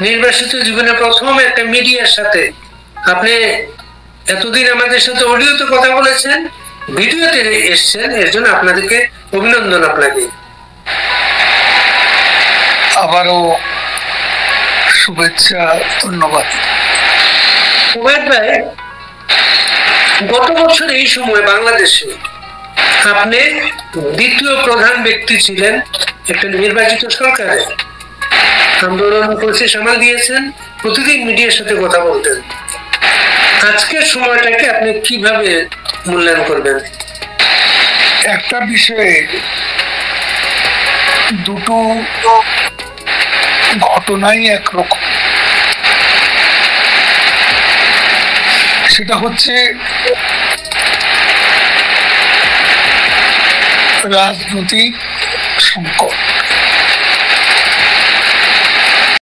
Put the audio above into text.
নির্বাসিত জীবনে প্রথম একটা মিডিয়ার সাথে আপনি এতদিন আমাদের সাথে অডিওতে কথা বলেছেন, ভিডিওতে এসছেন, এর জন্য আপনাদেরকে অভিনন্দন। আপনাকে আবারও শুভেচ্ছা, ধন্যবাদ। ওবায়দ ভাই, গত বছর এই সময় বাংলাদেশে আপনি দ্বিতীয় প্রধান ব্যক্তি ছিলেন একটা নির্বাচিত সরকারে। আন্দোলন করেছে, সামাল দিয়েছেন, প্রতিদিন মিডিয়ার সাথে কথা বলতেন। আজকের সময়টাকে আপনি কিভাবে মূল্যায়ন করবেন? একটা বিষয়ে দুটো ঘটনাই একরকম। সেটা হচ্ছে রাজনৈতিক সংকট।